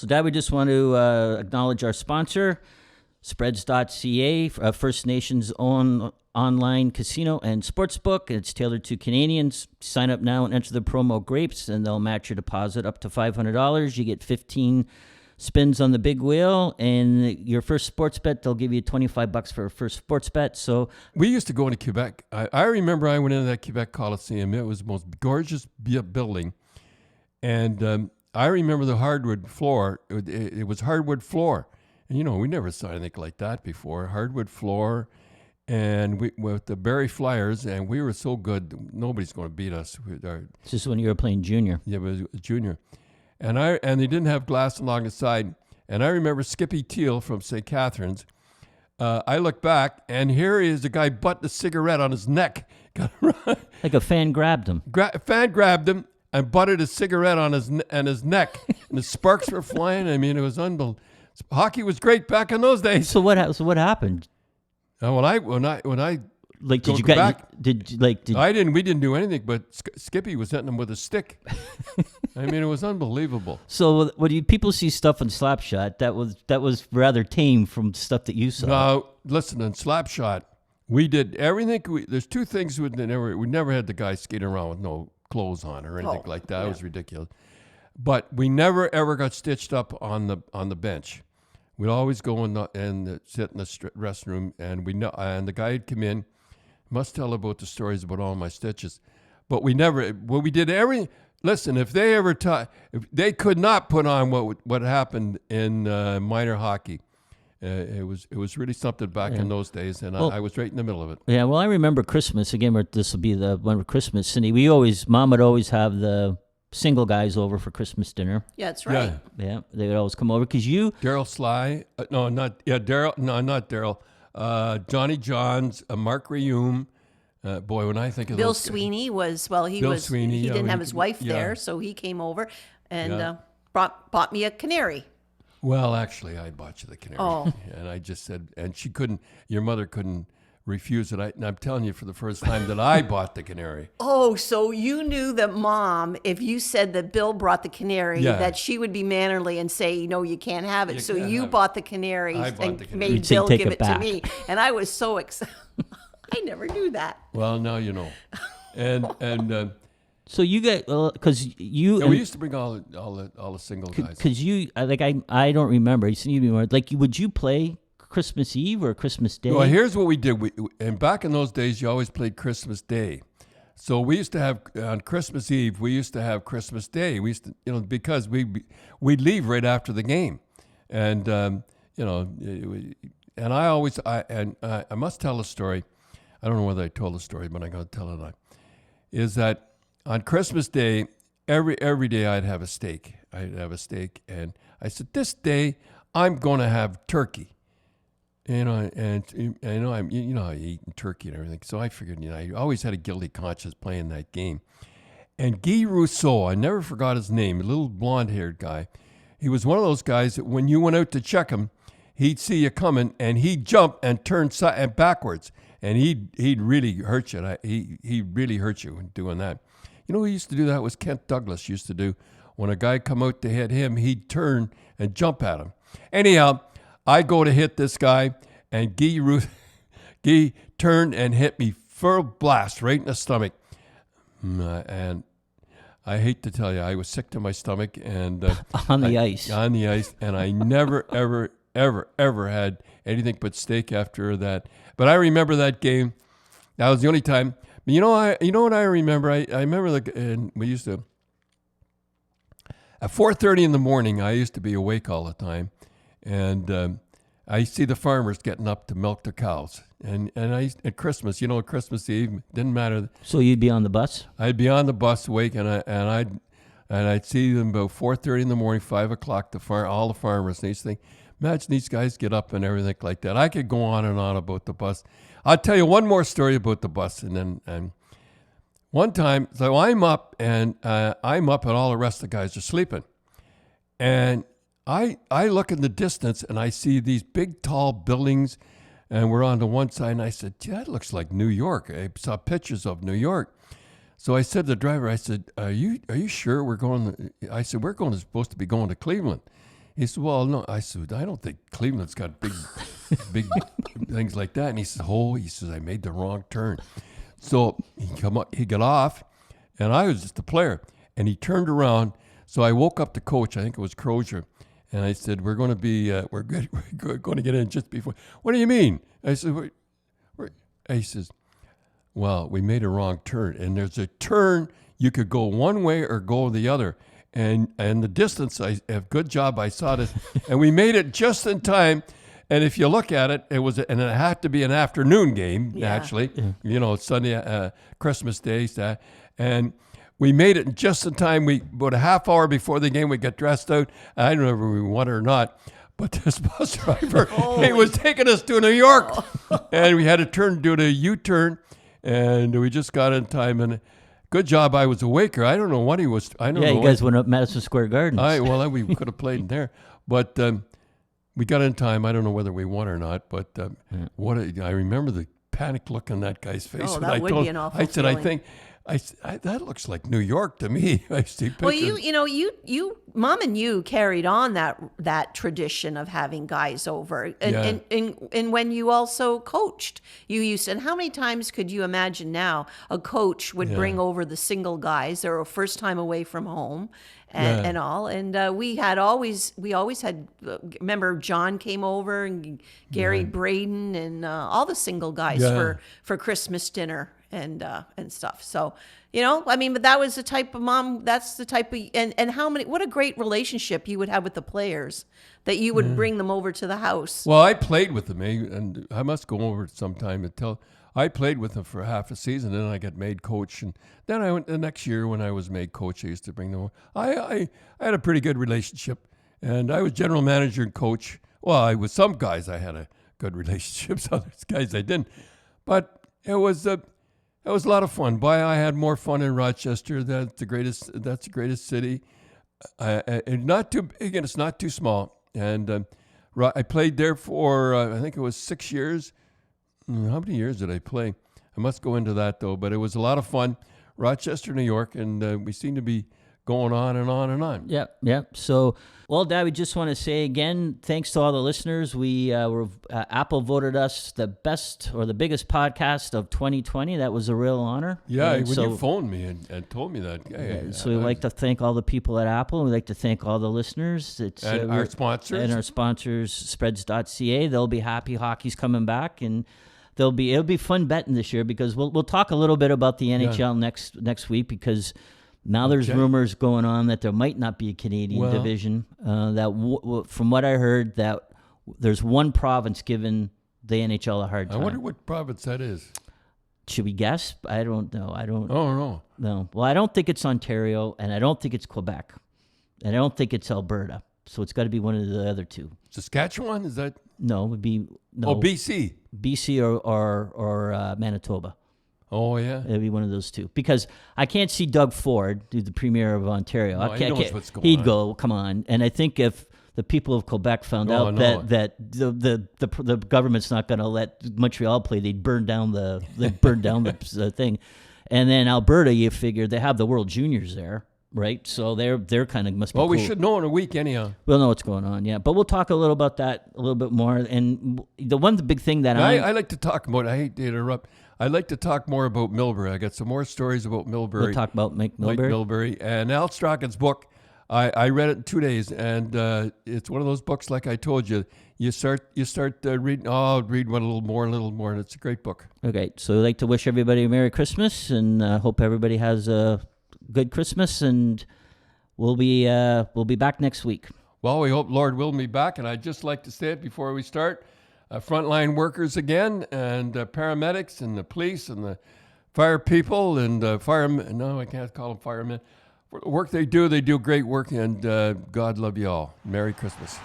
So, Dad, we just want to acknowledge our sponsor, Spreads.ca, First Nations own online casino and sportsbook. It's tailored to Canadians. Sign up now and enter the promo GRAPES, and they'll match your deposit up to $500. You get 15 spins on the big wheel, and your first sports bet, they'll give you $25 for a first sports bet. So we used to go into Quebec. I remember I went into that Quebec Coliseum. It was the most gorgeous building, and I remember the hardwood floor. It was hardwood floor. And, we never saw anything like that before. Hardwood floor, and we with the Barrie Flyers, and we were so good, nobody's going to beat us. This is when you were playing junior. Yeah, it was junior. And they didn't have glass along the side. And I remember Skippy Teal from St. Catharines. I look back, and here is a guy butting a cigarette on his neck. Like a fan grabbed him. Fan grabbed him and butted a cigarette on his neck. And the sparks were flying. I mean, it was unbelievable. Hockey was great back in those days. So what happened? When I like, did you back, I didn't. We didn't do anything, but Skippy was hitting him with a stick. I mean, it was unbelievable. So when people see stuff in Slapshot, that was rather tame from stuff that you saw. No, listen, in Slapshot, we did everything. There's two things we never had the guy skating around with no clothes on or anything like that. Yeah. It was ridiculous. But we never ever got stitched up on the bench. We'd always go and sit in the restroom, and the guy would come in. Must tell about the stories about all my stitches, but we never. Well, we did every. Listen, if they ever if they could not put on what happened in minor hockey. It was really something back in those days, and I was right in the middle of it. Yeah, well, I remember Christmas again. This will be the one for Christmas, Cindy. Mom would always have the single guys over for Christmas dinner. Yeah, that's right. Yeah, they would always come over because you... Daryl Sly. Daryl. No, not Daryl. Johnny Johns, Mark Reaume. Boy, when I think of Bill those Sweeney Sweeney, he didn't have his wife there, so he came over and bought me a canary. Well, actually, I bought you the canary. Oh. And I just said, and your mother couldn't refuse it. And I'm telling you for the first time that I bought the canary. Oh, so you knew that Mom, if you said that Bill brought the canary, that she would be mannerly and say, no, you can't have it. So you bought the canary and made Bill give it to me. And I was so excited. I never knew that. Well, now you know. And so you get because you. Yeah, we used to bring all the single guys. Because I don't remember. Would you play Christmas Eve or Christmas Day? Well, here's what we did. And back in those days, you always played Christmas Day. So we used to have on Christmas Eve. We used to have Christmas Day. We used to, because we'd leave right after the game, and and I must tell a story. I don't know whether I told the story, but I'm going to tell it now. Is that on Christmas Day, every day I'd have a steak. And I said, this day I'm going to have turkey. I'm how you eat turkey and everything. So I figured, I always had a guilty conscience playing that game. And Guy Rousseau, I never forgot his name, a little blonde-haired guy. He was one of those guys that when you went out to check him, he'd see you coming and he'd jump and turn backwards. And he'd really hurt you. He really hurt you doing that. You know who used to do that was Kent Douglas used to do. When a guy come out to hit him, he'd turn and jump at him. Anyhow, I go to hit this guy, and Guy turned and hit me full blast right in the stomach. And I hate to tell you, I was sick to my stomach. And on the ice, and I never, ever had anything but steak after that. But I remember that game. That was the only time. You know what I remember? I remember and we used to at 4:30 in the morning. I used to be awake all the time, and I see the farmers getting up to milk their cows. And at Christmas, Christmas Eve didn't matter. So you'd be on the bus? I'd be on the bus awake, and I'd see them about 4:30 in the morning, 5 o'clock. All the farmers. And these things. Imagine these guys get up and everything like that. I could go on and on about the bus. I'll tell you one more story about the bus. And one time, so I'm up and all the rest of the guys are sleeping. And I look in the distance and I see these big, tall buildings, and we're on the one side. And I said, gee, that looks like New York. I saw pictures of New York. So I said to the driver, I said, are you sure we're going? I said, we're supposed to be going to Cleveland. He said, well, no. I said, I don't think Cleveland's got big things like that. And he said, I made the wrong turn. So he got off, and I was just a player. And he turned around. So I woke up the coach. I think it was Crozier. And I said, we're going to be, we're good. We're going to get in just before. What do you mean? I said, he says, well, we made a wrong turn. And there's a turn, you could go one way or go the other. And the distance, good job, I saw this. And we made it just in time. And if you look at it, it had to be an afternoon game, actually. Yeah. Sunday, Christmas Day. And we made it just in time. About a half hour before the game, we got dressed out. I don't know if we won or not, but this bus driver, he was taking us to New York. And we had to do the U-turn, and we just got in time. And good job, I was a waker. I don't know what he was. I don't know. Yeah, you guys went up Madison Square Garden. We could have played in there. But we got in time. I don't know whether we won or not, but I remember the panic look on that guy's face. That would be an awful feeling. That looks like New York to me. I see pictures. Well, you, Mom and you carried on that tradition of having guys over, and when you also coached, you used. And how many times could you imagine now a coach would bring over the single guys? They're a first time away from home, and all. And we always had. Remember, John came over and Gary Braden and all the single guys for Christmas dinner. And stuff. So, but that was the type of mom, that's the type of, and what a great relationship you would have with the players that you would bring them over to the house. Well, I played with them, and I must go over sometime and tell, I played with them for half a season, and then I got made coach. And then I went the next year when I was made coach, I used to bring them over. I had a pretty good relationship, and I was general manager and coach. Well, with some guys I had a good relationship, other guys I didn't. But it was a lot of fun. I had more fun in Rochester. That's the greatest city. And not too big, and it's not too small. And I played there for, I think it was 6 years. How many years did I play? I must go into that, though. But it was a lot of fun. Rochester, New York, and we seem to be going on and on and on. Yep. So, well, Dad, we just want to say again, thanks to all the listeners. Apple voted us the best or the biggest podcast of 2020. That was a real honor. Yeah, you phoned me and told me that. So we'd like to thank all the people at Apple. We'd like to thank all the listeners. And our sponsors. And our sponsors, spreads.ca. They'll be happy hockey's coming back, and it'll be fun betting this year, because we'll talk a little bit about the NHL next week, because now there's rumors going on that there might not be a Canadian division. From what I heard, that there's one province giving the NHL a hard time. I wonder what province that is. Should we guess? I don't know. Oh, no. No. Well, I don't think it's Ontario, and I don't think it's Quebec, and I don't think it's Alberta. So it's got to be one of the other two. Saskatchewan, is that? No, it would be BC. BC or Manitoba. Oh, yeah. It'd be one of those two. Because I can't see Doug Ford, the premier of Ontario. No, he knows what's going on. He'd go, come on. And I think if the people of Quebec found out that the government's not going to let Montreal play, they'd burn down the thing. And then Alberta, you figure they have the World Juniors there, right? So they're kind of must be. Well, we cool. should know in a week anyhow. We'll know what's going on, yeah. But we'll talk a little about that a little bit more. And the big thing that I like to talk about, I hate to interrupt, I'd like to talk more about Millbury. I got some more stories about Millbury. We'll talk about Mike Millbury. Mike Millbury. And Al Strachan's book, I read it in 2 days, and it's one of those books, like I told you, you start reading, I'll read one a little more, and it's a great book. Okay, so I'd like to wish everybody a Merry Christmas, and hope everybody has a good Christmas, and we'll be back next week. Well, we hope Lord will be back, and I'd just like to say it before we start. Frontline workers again, and paramedics, and the police, and the fire people, and firemen. No, I can't call them firemen. For the work they do great work, and God love you all. Merry Christmas.